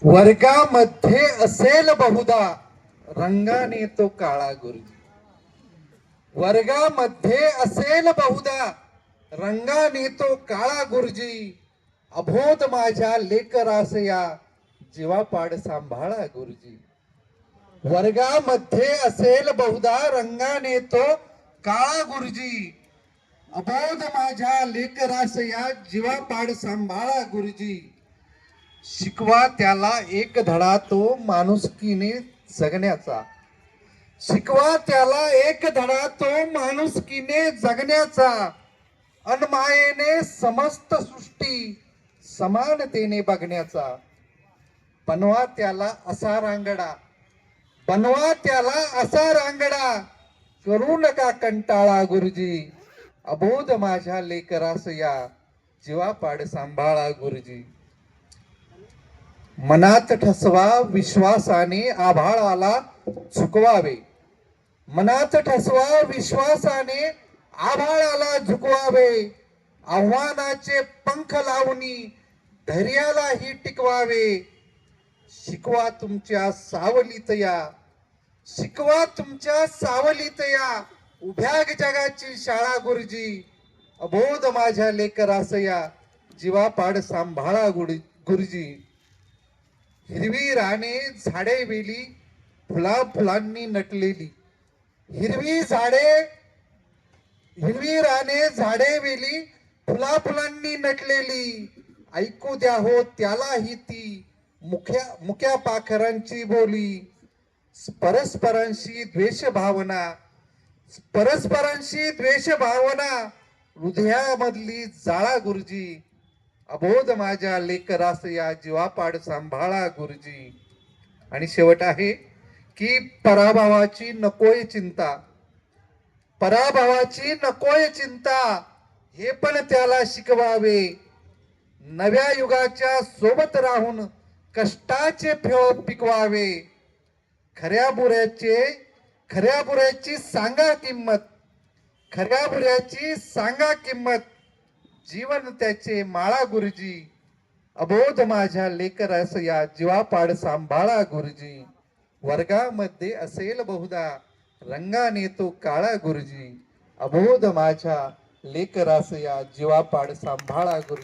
वर्गामध्ये असेल बहुधा रंगाने तो काळा गुरुजी. वर्गामध्ये असेल बहुधा रंगाने तो काळा गुरुजी. अबोध माझ्या लेकरास या जीवापाड सांभाळा गुरुजी. वर्गामध्ये असेल बहुधा रंगाने तो काळा गुरुजी. अबोध माझ्या लेकरास या जीवापाड सांभाळा गुरुजी. शिकवा त्याला एक धडा तो माणुसकीने जगण्याचा. शिकवा त्याला एक धडा तो माणुसकीने जगण्याचा. अनमायेने समस्त सृष्टी समानतेने बघण्याचा. बनवा त्याला असा रांगडा. बनवा त्याला असा रांगडा. करू नका कंटाळा गुरुजी. अबोध माझ्या लेकरास या जीवापाड सांभाळा गुरुजी. मनात ठसवा विश्वासाने आभाळाला झुकवावे. मनात ठसवा विश्वासाने आभाळाला झुकवावे. आव्हानाचे पंख लावणी धैर्यालाही टिकवावे. शिकवा तुमच्या सावलीत या. शिकवा तुमच्या सावलीत या. उभ्या जगाची शाळा गुरुजी. अबोध माझ्या लेकरास या जीवापाड सांभाळा गुरुजी. हिरवी राने झाडे वेली फुला फुलांनी नटलेली. हिरवी राने झाडे वेली फुला फुलांनी नटलेली. ऐकू द्या हो त्यालाही ती मुक्या पाखरांची बोली. परस्परांशी द्वेष भावना हृदयामधली जाळा गुरुजी. अबोध माझ्या लेकरास या जीवापाड सांभाळा गुरुजी. आणि शेवट आहे की पराभवाची नकोय चिंता. पराभवाची नकोय चिंता हे पण त्याला शिकवावे. नव्या युगाच्या सोबत राहून कष्टाचे फळ पिकवावे. खऱ्या बुऱ्याची सांगा किंमत. खऱ्या बुऱ्याची सांगा किंमत. जीवन त्याचे माळा गुरुजी. अबोध माझ्या लेकरास या जीवापाड सांभाळा गुरुजी. वर्गामध्ये असेल बहुधा रंगाने तो काळा गुरुजी. अबोध माझ्या लेकरास या जीवापाड सांभाळा गुरुजी.